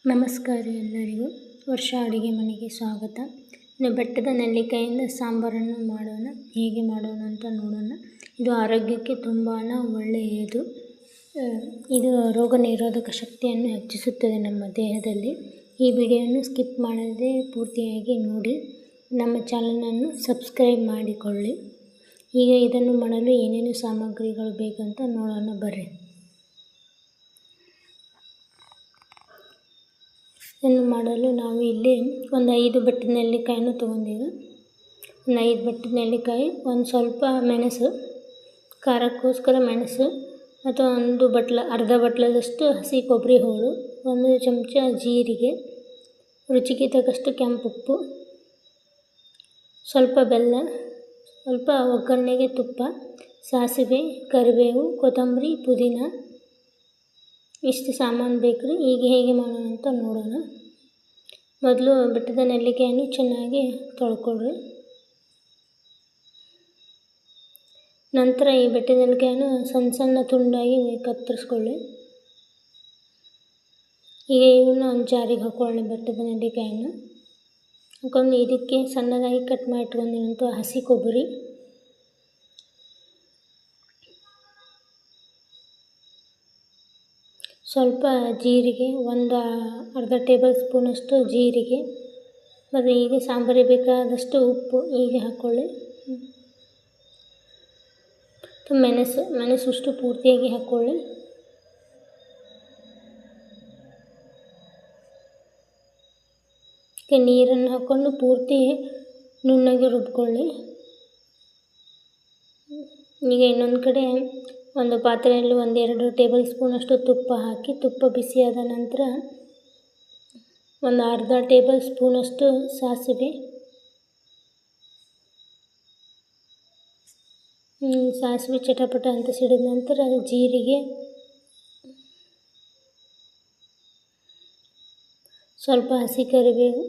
ನಮಸ್ಕಾರ ಎಲ್ಲರಿಗೂ. ವರ್ಷ ಅಡುಗೆ ಮನೆಗೆ ಸ್ವಾಗತ. ಇನ್ನು ಬೆಟ್ಟದ ನೆಲ್ಲಿಕಾಯಿಂದ ಸಾಂಬಾರನ್ನು ಮಾಡೋಣ. ಹೇಗೆ ಮಾಡೋಣ ಅಂತ ನೋಡೋಣ. ಇದು ಆರೋಗ್ಯಕ್ಕೆ ತುಂಬಾ ಒಳ್ಳೆಯದು. ಇದು ರೋಗ ನಿರೋಧಕ ಶಕ್ತಿಯನ್ನು ಹೆಚ್ಚಿಸುತ್ತದೆ ನಮ್ಮ ದೇಹದಲ್ಲಿ. ಈ ವಿಡಿಯೋವನ್ನು ಸ್ಕಿಪ್ ಮಾಡದೆ ಪೂರ್ತಿಯಾಗಿ ನೋಡಿ. ನಮ್ಮ ಚಾನಲನ್ನು ಸಬ್ಸ್ಕ್ರೈಬ್ ಮಾಡಿಕೊಳ್ಳಿ. ಈಗ ಇದನ್ನು ಮಾಡಲು ಏನೇನು ಸಾಮಗ್ರಿಗಳು ಬೇಕಂತ ನೋಡೋಣ ಬರ್ರಿ. ಇದನ್ನು ಮಾಡಲು ನಾವು ಇಲ್ಲಿ ಒಂದು 5 ಬೆಟ್ಟದ ನೆಲ್ಲಿಕಾಯನ್ನು ತೊಗೊಂಡಿದ್ದು. ಒಂದು 5 ಬೆಟ್ಟದ ನೆಲ್ಲಿಕಾಯಿ, ಒಂದು ಸ್ವಲ್ಪ ಮೆಣಸು, ಖಾರಕ್ಕೋಸ್ಕರ ಮೆಣಸು, ಅಥವಾ ಅರ್ಧ ಬಟ್ಲದಷ್ಟು ಹಸಿ ಕೊಬ್ಬರಿ ಹೋಳು, 1 ಚಮಚ ಜೀರಿಗೆ, ರುಚಿಗೆ ತಕ್ಕಷ್ಟು ಕೆಂಪುಪ್ಪು, ಸ್ವಲ್ಪ ಬೆಲ್ಲ, ಸ್ವಲ್ಪ ಒಗ್ಗರಣೆಗೆ ತುಪ್ಪ, ಸಾಸಿವೆ, ಕರಿಬೇವು, ಕೊತ್ತಂಬರಿ, ಪುದೀನ, ಇಷ್ಟು ಸಾಮಾನು ಬೇಕು ರೀ. ಈಗ ಹೇಗೆ ಮಾಡೋಣ ಅಂತ ನೋಡೋಣ. ಮೊದಲು ಬೆಟ್ಟದ ನೆಲ್ಲಿಕಾಯನ್ನು ಚೆನ್ನಾಗಿ ತೊಳ್ಕೊಳ್ರಿ. ನಂತರ ಈ ಬೆಟ್ಟದ ನೆಲ್ಲಿಕಾಯನ್ನು ಸಣ್ಣ ಸಣ್ಣ ತುಂಡಾಗಿ ಕತ್ತರಿಸ್ಕೊಳ್ಳಿ. ಈಗ ಇವನ್ನ ಒಂದು ಜಾರಿಗೆ ಹಾಕ್ಕೊಳ್ಳಿ. ಬೆಟ್ಟದ ನೆಲ್ಲಿಕಾಯನ್ನು ಹಾಕೊಂಡು ಇದಕ್ಕೆ ಸಣ್ಣದಾಗಿ ಕಟ್ ಮಾಡಿ ಇಟ್ಕೊಂಡಿರುವಂಥ ಹಸಿ ಕೊಬ್ಬರಿ, ಸ್ವಲ್ಪ ಜೀರಿಗೆ, ಒಂದು ಅರ್ಧ ಟೇಬಲ್ ಸ್ಪೂನಷ್ಟು ಜೀರಿಗೆ, ಮತ್ತು ಈಗ ಸಾಂಬಾರಿಗೆ ಬೇಕಾದಷ್ಟು ಉಪ್ಪು ಹೀಗೆ ಹಾಕ್ಕೊಳ್ಳಿ. ಮೆಣಸು ಇಷ್ಟು ಪೂರ್ತಿಯಾಗಿ ಹಾಕ್ಕೊಳ್ಳಿ. ನೀರನ್ನು ಹಾಕ್ಕೊಂಡು ಪೂರ್ತಿ ನುಣ್ಣಗೆ ರುಬ್ಕೊಳ್ಳಿ. ಈಗ ಇನ್ನೊಂದು ಕಡೆ ಒಂದು ಪಾತ್ರೆಯಲ್ಲಿ 1-2 ಟೇಬಲ್ ಸ್ಪೂನಷ್ಟು ತುಪ್ಪ ಹಾಕಿ, ತುಪ್ಪ ಬಿಸಿಯಾದ ನಂತರ ಒಂದು ಅರ್ಧ ಟೇಬಲ್ ಸ್ಪೂನಷ್ಟು ಸಾಸಿವೆ ಚಟಪಟ ಅಂತ ಸಿಡಿದ ನಂತರ ಜೀರಿಗೆ, ಸ್ವಲ್ಪ ಹಸಿ ಕರಿಬೇವು,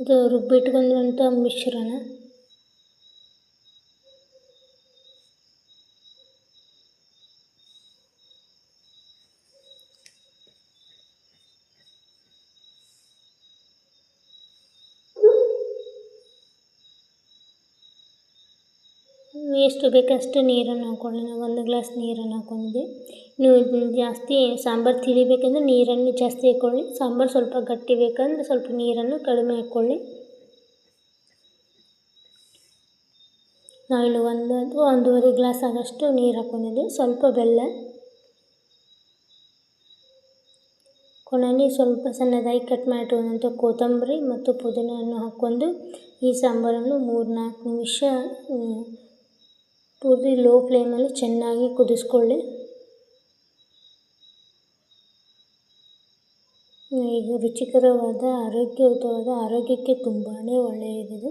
ಇದು ರುಬ್ಬಿಟ್ಕೊಂಡಿರುವಂಥ ಮಿಶ್ರಣ, ಎಷ್ಟು ಬೇಕಷ್ಟು ನೀರನ್ನು ಹಾಕ್ಕೊಳ್ಳಿ. ನಾವು 1 ಗ್ಲಾಸ್ ನೀರನ್ನು ಹಾಕ್ಕೊಂಡಿದ್ದೆ. ನೀವು ಜಾಸ್ತಿ ಸಾಂಬಾರು ತಿಳಿಬೇಕಂದ್ರೆ ನೀರನ್ನು ಜಾಸ್ತಿ ಹಾಕ್ಕೊಳ್ಳಿ. ಸಾಂಬಾರು ಸ್ವಲ್ಪ ಗಟ್ಟಿ ಬೇಕಂದ್ರೆ ಸ್ವಲ್ಪ ನೀರನ್ನು ಕಡಿಮೆ ಹಾಕ್ಕೊಳ್ಳಿ. ನಾವಿಲ್ಲಿ 1 ಅಥವಾ 1.5 ಗ್ಲಾಸ್ ಆಗೋಷ್ಟು ನೀರು ಹಾಕ್ಕೊಂಡಿದ್ದೆ. ಸ್ವಲ್ಪ ಬೆಲ್ಲ, ಕೊನೆಯಲ್ಲಿ ಸ್ವಲ್ಪ ಸಣ್ಣದಾಗಿ ಕಟ್ ಮಾಡಿರುವಂಥ ಕೊತ್ತಂಬರಿ ಮತ್ತು ಪುದೀನವನ್ನು ಹಾಕ್ಕೊಂಡು ಈ ಸಾಂಬಾರನ್ನು 3-4 ನಿಮಿಷ ಪೂರ್ತಿ ಲೋ ಫ್ಲೇಮಲ್ಲಿ ಚೆನ್ನಾಗಿ ಕುದಿಸ್ಕೊಳ್ಳಿ. ಈಗ ರುಚಿಕರವಾದ ಆರೋಗ್ಯಕ್ಕೆ ತುಂಬಾ ಒಳ್ಳೆಯದಿದೆ.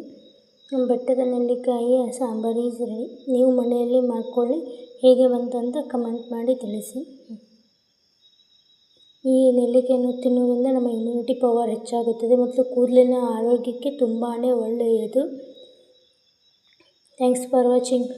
ಬೆಟ್ಟದ ನೆಲ್ಲಿಕಾಯಿಯ ಸಾಂಬಾರು ಈಸ್ ರೆಡಿ. ನೀವು ಮನೆಯಲ್ಲಿ ಮಾಡಿಕೊಳ್ಳಿ. ಹೇಗೆ ಬಂತಂತ ಕಮೆಂಟ್ ಮಾಡಿ ತಿಳಿಸಿ. ಈ ನೆಲ್ಲಿಕಾಯನ್ನು ತಿನ್ನೋದ್ರಿಂದ ನಮ್ಮ ಇಮ್ಯುನಿಟಿ ಪವರ್ ಹೆಚ್ಚಾಗುತ್ತದೆ ಮತ್ತು ಕೂದಲಿನ ಆರೋಗ್ಯಕ್ಕೆ ತುಂಬಾ ಒಳ್ಳೆಯದು. Thanks for watching.